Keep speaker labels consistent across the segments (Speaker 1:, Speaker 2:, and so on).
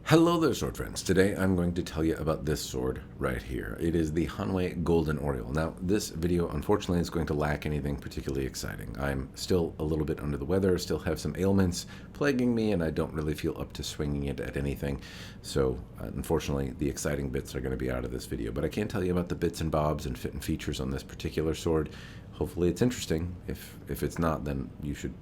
Speaker 1: Hello there, sword friends. Today I'm going to tell you about this sword right here. It is the Hanwei Golden Oriole. Now, this video unfortunately is going to lack anything particularly exciting. I'm still a little bit under the weather, still have some ailments plaguing me, and I don't really feel up to swinging it at anything. So, unfortunately, the exciting bits are going to be out of this video. But I can tell you about the bits and bobs and fit and features on this particular sword. Hopefully it's interesting. If it's not, then you should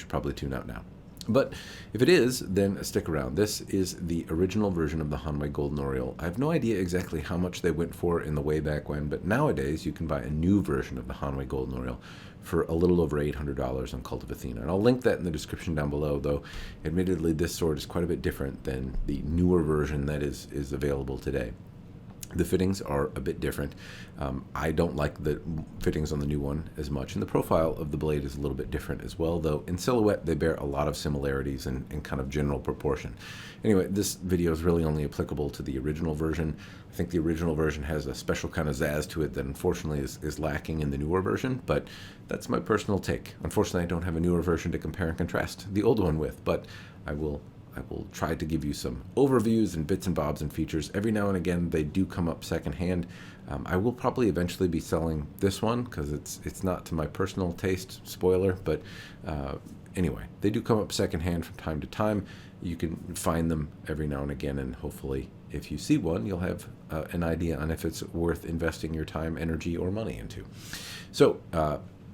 Speaker 1: probably tune out now. But if it is, then stick around. This is the original version of the Hanwei Golden Oriole. I have no idea exactly how much they went for in the way back when, but nowadays you can buy a new version of the Hanwei Golden Oriole for a little over $800 on Cult of Athena. And I'll link that in the description down below, though admittedly this sword is quite a bit different than the newer version that is available today. The fittings are a bit different. I don't like the fittings on the new one as much, and the profile of the blade is a little bit different as well, though in silhouette they bear a lot of similarities in kind of general proportion. Anyway, this video is really only applicable to the original version. I think the original version has a special kind of zazz to it that unfortunately is lacking in the newer version, but that's my personal take. Unfortunately, I don't have a newer version to compare and contrast the old one with, but I will try to give you some overviews and bits and bobs and features. Every now and again, they do come up secondhand. I will probably eventually be selling this one because it's not to my personal taste, spoiler, but anyway, they do come up secondhand from time to time. You can find them every now and again, and hopefully if you see one, you'll have an idea on if it's worth investing your time, energy, or money into. So,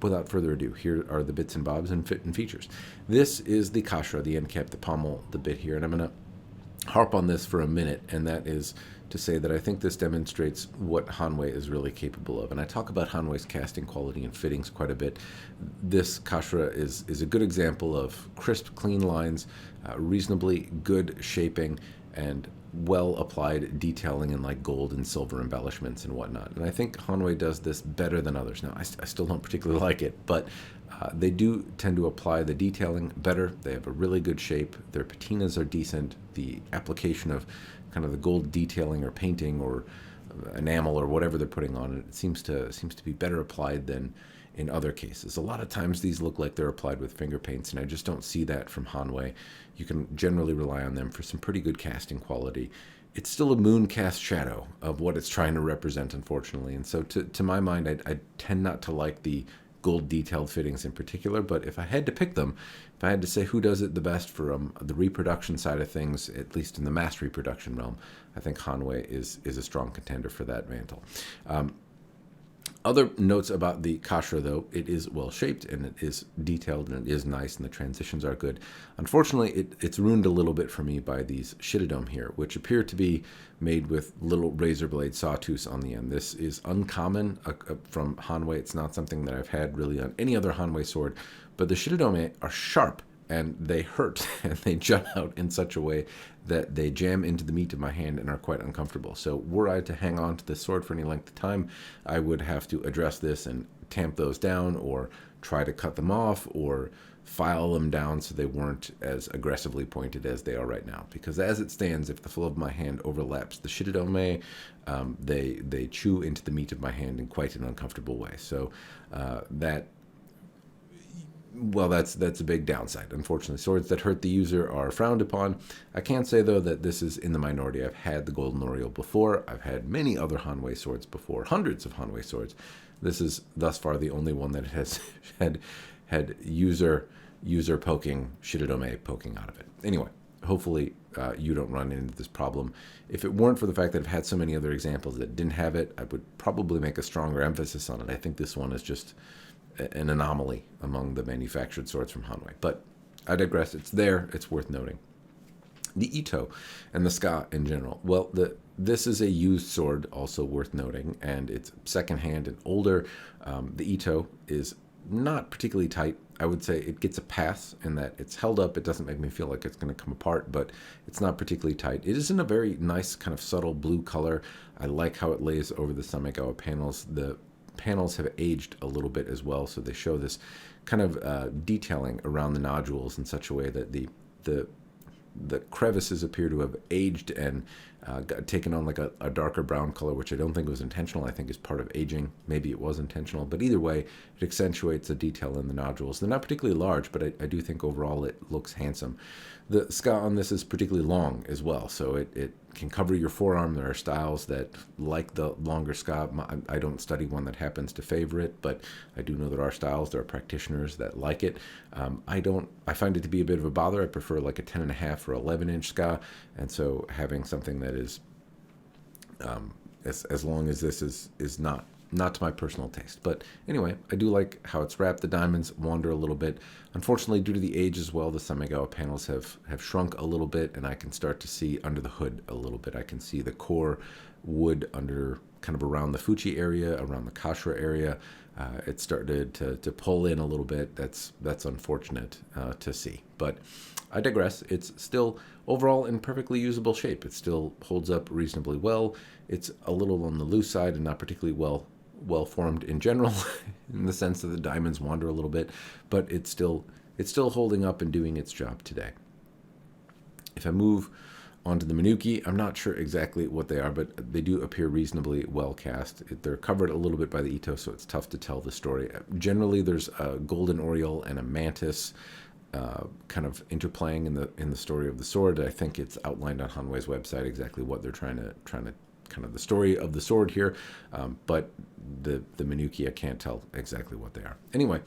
Speaker 1: without further ado, here are the bits and bobs and fit and features. This is the kashra, the end cap, the pommel, the bit here, and I'm going to harp on this for a minute, and that is to say that I think this demonstrates what Hanwei is really capable of. And I talk about Hanwei's casting quality and fittings quite a bit. This kashra is a good example of crisp, clean lines, reasonably good shaping, and well applied detailing in like gold and silver embellishments and whatnot. And I think Hanwei does this better than others. Now, I still don't particularly like it, but they do tend to apply the detailing better. They have a really good shape. Their patinas are decent. The application of kind of the gold detailing or painting or enamel or whatever they're putting on it seems to be better applied than in other cases. A lot of times these look like they're applied with finger paints, and I just don't see that from Hanwei. You can generally rely on them for some pretty good casting quality. It's still a moon cast shadow of what it's trying to represent, unfortunately. And so to my mind, I tend not to like the gold detailed fittings in particular, but if I had to pick them, if I had to say who does it the best for the reproduction side of things, at least in the mass reproduction realm, I think Hanwei is a strong contender for that mantle. Other notes about the kashra, though, it is well shaped and it is detailed and it is nice and the transitions are good. Unfortunately, it's ruined a little bit for me by these shitadome here, which appear to be made with little razor blade sawtooths on the end. This is uncommon from Hanwei. It's not something that I've had really on any other Hanwei sword, but the shitadome are sharp and they hurt and they jut out in such a way that they jam into the meat of my hand and are quite uncomfortable. So were I to hang on to this sword for any length of time, I would have to address this and tamp those down or try to cut them off or file them down so they weren't as aggressively pointed as they are right now. Because as it stands, if the flow of my hand overlaps the shitadome, they chew into the meat of my hand in quite an uncomfortable way. So that's a big downside. Unfortunately, swords that hurt the user are frowned upon. I can say, though, that this is in the minority. I've had the Golden Oriole before. I've had many other Hanwei swords before, hundreds of Hanwei swords. This is thus far the only one that has had user poking, shitadome poking out of it. Anyway, hopefully you don't run into this problem. If it weren't for the fact that I've had so many other examples that didn't have it, I would probably make a stronger emphasis on it. I think this one is just an anomaly among the manufactured swords from Hanwei. But I digress. It's there. It's worth noting. The Ito and the Ska in general. Well, this is a used sword, also worth noting, and it's secondhand and older. The Ito is not particularly tight. I would say it gets a pass in that it's held up. It doesn't make me feel like it's going to come apart, but it's not particularly tight. It is in a very nice kind of subtle blue color. I like how it lays over the Samigawa panels. The panels have aged a little bit as well, so they show this kind of detailing around the nodules in such a way that the the crevices appear to have aged and taken on like a darker brown color, which I don't think was intentional. I think is part of aging. Maybe it was intentional, but either way, it accentuates the detail in the nodules. They're not particularly large, but I do think overall it looks handsome. The ska on this is particularly long as well, so it can cover your forearm. There are styles that like the longer ska. I don't study one that happens to favor it, but I do know there are styles, there are practitioners that like it. I find it to be a bit of a bother. I prefer like a 10.5 or 11-inch ska, and so having something that is as long as this is not to my personal taste. But anyway, I do like how it's wrapped. The diamonds wander a little bit. Unfortunately, due to the age as well, the Saki-haba panels have shrunk a little bit, and I can start to see under the hood a little bit. I can see the core wood under, kind of around the fuchi area, around the kashra area. It started to pull in a little bit. That's unfortunate to see. But I digress. It's still overall in perfectly usable shape. It still holds up reasonably well. It's a little on the loose side and not particularly well formed in general, in the sense that the diamonds wander a little bit, but it's still holding up and doing its job today. If I move onto the Minuki, I'm not sure exactly what they are, but they do appear reasonably well cast. They're covered a little bit by the ito, so it's tough to tell the story. Generally, there's a golden Oriole and a mantis kind of interplaying in the story of the sword. I think it's outlined on Hanwei's website exactly what they're trying to kind of the story of the sword here, but the Minuki, I can't tell exactly what they are. Anyway,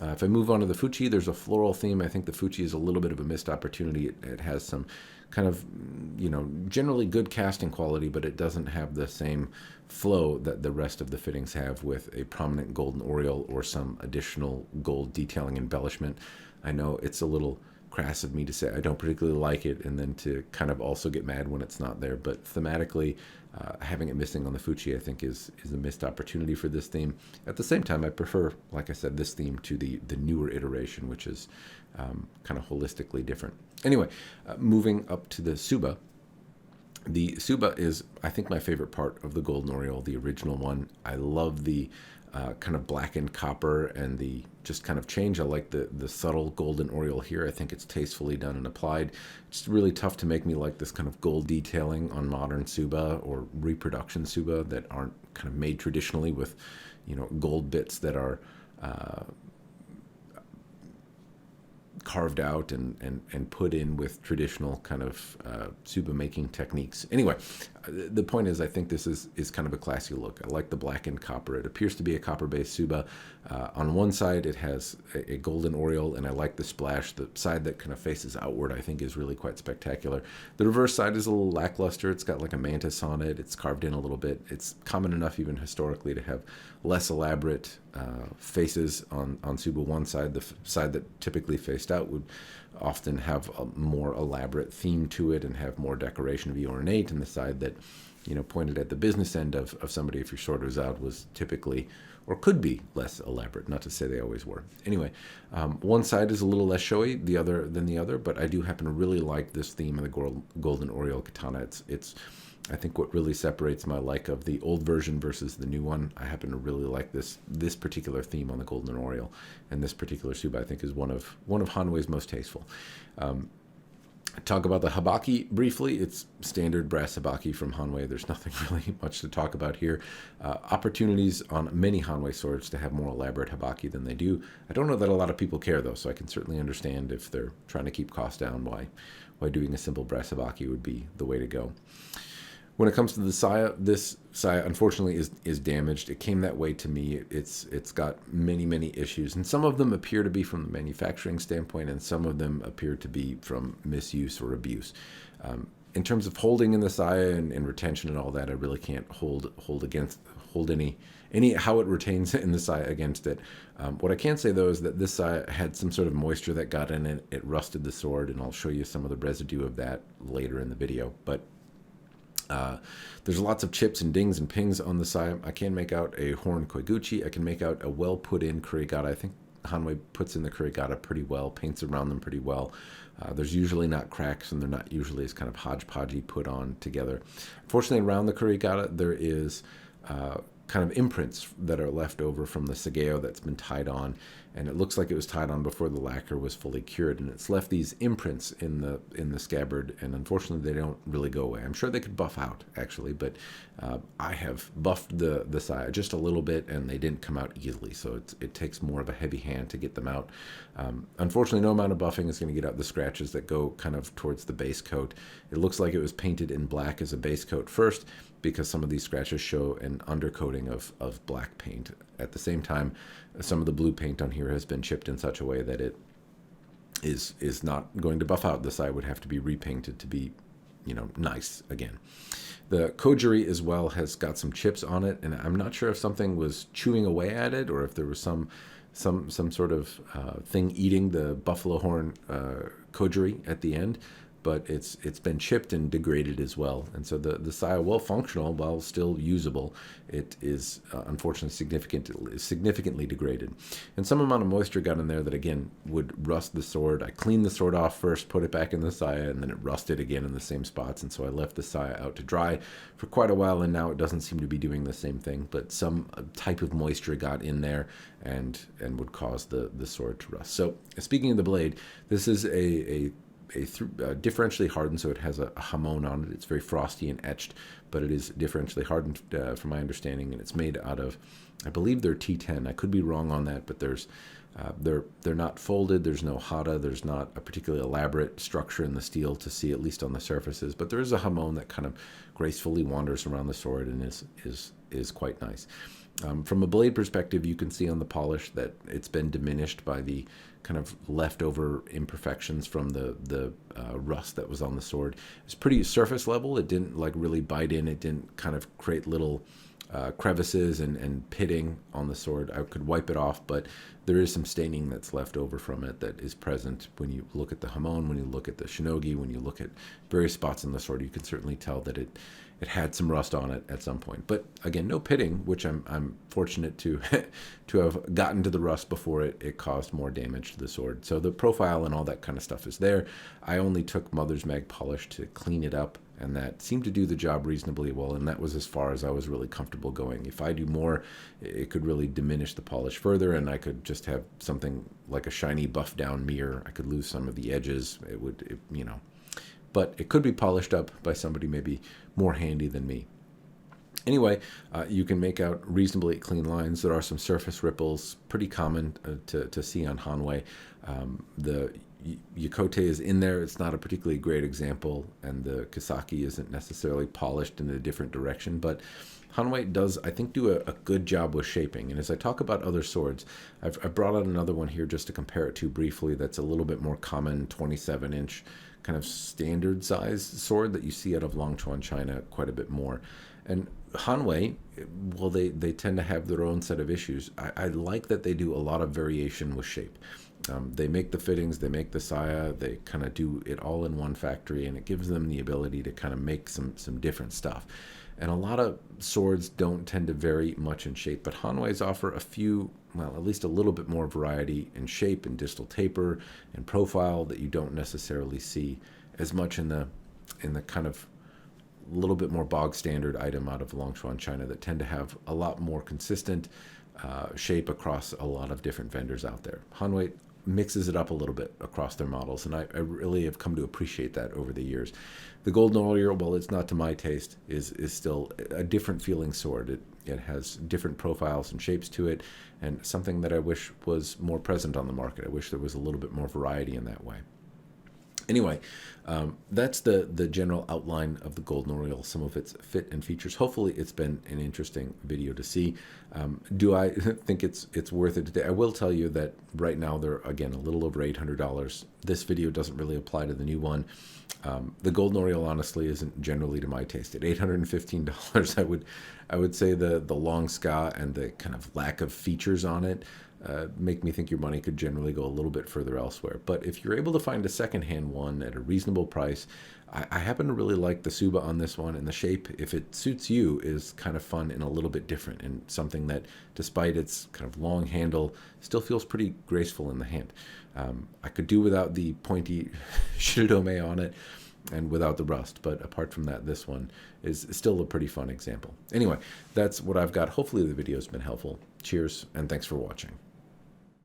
Speaker 1: if I move on to the Fuchi, there's a floral theme. I think the Fuchi is a little bit of a missed opportunity. It has some kind of, generally good casting quality, but it doesn't have the same flow that the rest of the fittings have with a prominent golden Oriole or some additional gold detailing embellishment. I know it's a little crass of me to say I don't particularly like it and then to kind of also get mad when it's not there, but thematically having it missing on the Fuchi I think is a missed opportunity for this theme. At the same time, I prefer, like I said, this theme to the newer iteration, which is kind of holistically different. Anyway, moving up to the Suba. The Suba is, I think, my favorite part of the Golden Oriole, the original one. I love the kind of blackened copper and the just kind of change. I like the subtle golden Oriole here. I think it's tastefully done and applied. It's really tough to make me like this kind of gold detailing on modern Suba or reproduction Suba that aren't kind of made traditionally with, gold bits that are carved out and put in with traditional kind of Suba making techniques. Anyway, the point is I think this is kind of a classy look. I like the blackened copper. It appears to be a copper-based Suba. On one side it has a golden Oriole, and I like the splash. The side that kind of faces outward I think is really quite spectacular. The reverse side is a little lackluster. It's got like a mantis on it. It's carved in a little bit. It's common enough even historically to have less elaborate faces on Suba. One side, the side that typically faced out, would often have a more elaborate theme to it and have more decoration, be ornate, and the side that pointed at the business end of somebody, if your sword was out, was typically or could be less elaborate. Not to say they always were. Anyway, one side is a little less showy than the other, but I do happen to really like this theme of the Golden Oriole katana. It's I think what really separates my like of the old version versus the new one. I happen to really like this particular theme on the Golden Oriole, and this particular Suba I think is one of Hanwei's most tasteful. Talk about the habaki briefly. It's standard brass habaki from Hanwei. There's nothing really much to talk about here. Opportunities on many Hanwei swords to have more elaborate habaki than they do. I don't know that a lot of people care though, so I can certainly understand if they're trying to keep costs down why doing a simple brass habaki would be the way to go. When it comes to the saya, this saya unfortunately is damaged. It came that way to me. It's got many issues, and some of them appear to be from the manufacturing standpoint, and some of them appear to be from misuse or abuse. In terms of holding in the saya and retention and all that, I really can't hold any how it retains in the saya against it. What I can say though is that this saya had some sort of moisture that got in it. It rusted the sword, and I'll show you some of the residue of that later in the video. But there's lots of chips and dings and pings on the side. I can make out a horn koiguchi. I can make out a well put in kurigata. I think Hanwei puts in the kurigata pretty well, paints around them pretty well. There's usually not cracks, and they're not usually as kind of hodgepodgey put on together. Fortunately, around the kurigata there is kind of imprints that are left over from the sageo that's been tied on, and it looks like it was tied on before the lacquer was fully cured, and it's left these imprints in the scabbard, and unfortunately they don't really go away. I'm sure they could buff out actually, but I have buffed the saya just a little bit, and they didn't come out easily, so it takes more of a heavy hand to get them out. Unfortunately, no amount of buffing is going to get out the scratches that go kind of towards the base coat. It looks like it was painted in black as a base coat first, because some of these scratches show an undercoating of black paint. At the same time, some of the blue paint on here has been chipped in such a way that it is not going to buff out. The side would have to be repainted to be, nice again. The kojiri as well has got some chips on it, and I'm not sure if something was chewing away at it or if there was some sort of thing eating the buffalo horn kojiri at the end. But it's been chipped and degraded as well, and so the saya, while functional, while still usable, it is unfortunately significantly degraded, and some amount of moisture got in there that again would rust the sword. I cleaned the sword off first, put it back in the saya, and then it rusted again in the same spots, and so I left the saya out to dry for quite a while, and now it doesn't seem to be doing the same thing, but some type of moisture got in there and would cause the sword to rust. So speaking of the blade, this is a differentially hardened, so it has a hamon on it. It's very frosty and etched, but it is differentially hardened from my understanding, and it's made out of, I believe they're T10. I could be wrong on that, but there's they're not folded. There's no hata. There's not a particularly elaborate structure in the steel to see, at least on the surfaces, but there is a hamon that kind of gracefully wanders around the sword and is quite nice. From a blade perspective, you can see on the polish that it's been diminished by the kind of leftover imperfections from the rust that was on the sword. It's pretty surface level. It didn't like really bite in. It didn't kind of create little crevices and pitting on the sword. I could wipe it off, but there is some staining that's left over from it that is present when you look at the hamon, when you look at the shinogi, when you look at various spots on the sword. You can certainly tell that it had some rust on it at some point. But again, no pitting, which I'm fortunate to have gotten to the rust before it caused more damage to the sword. So the profile and all that kind of stuff is there. I only took Mother's Mag polish to clean it up, and that seemed to do the job reasonably well, and that was as far as I was really comfortable going. If I do more, it could really diminish the polish further, and I could just have something like a shiny buff down mirror. I could lose some of the edges. But it could be polished up by somebody maybe more handy than me. Anyway, you can make out reasonably clean lines. There are some surface ripples, pretty common to see on Hanwei. The Yokote is in there. It's not a particularly great example, and the Kisaki isn't necessarily polished in a different direction, but Hanwei does, I think, do a good job with shaping. And as I talk about other swords, I've brought out another one here just to compare it to briefly that's a little bit more common, 27-inch kind of standard size sword that you see out of Longchuan, China quite a bit more. And Hanwei, well, they tend to have their own set of issues. I like that they do a lot of variation with shape. They make the fittings, they make the saya, they kind of do it all in one factory, and it gives them the ability to kind of make some different stuff. And a lot of swords don't tend to vary much in shape, but Hanweis offer a few, well, at least a little bit more variety in shape and distal taper and profile that you don't necessarily see as much in the kind of little bit more bog standard item out of Longchuan, China, that tend to have a lot more consistent shape across a lot of different vendors out there. Hanwei mixes it up a little bit across their models, and I really have come to appreciate that over the years. The Golden Oriole, while it's not to my taste, is still a different feeling sword. It has different profiles and shapes to it, and something that I wish was more present on the market. I wish there was a little bit more variety in that way. Anyway, that's the general outline of the Golden Oriole, some of its fit and features. Hopefully it's been an interesting video to see. Do I think it's worth it today? I will tell you that right now they're, again, a little over $800. This video doesn't really apply to the new one. The Golden Oriole, honestly, isn't generally to my taste. At $815, I would say the long ska and the kind of lack of features on it make me think your money could generally go a little bit further elsewhere. But if you're able to find a secondhand one at a reasonable price, I happen to really like the Suba on this one, and the shape, if it suits you, is kind of fun and a little bit different, and something that, despite its kind of long handle, still feels pretty graceful in the hand. I could do without the pointy shirodome on it. and without the rust. But apart from that, this one is still a pretty fun example. Anyway, that's what I've got. Hopefully the video's been helpful. Cheers, and thanks for watching.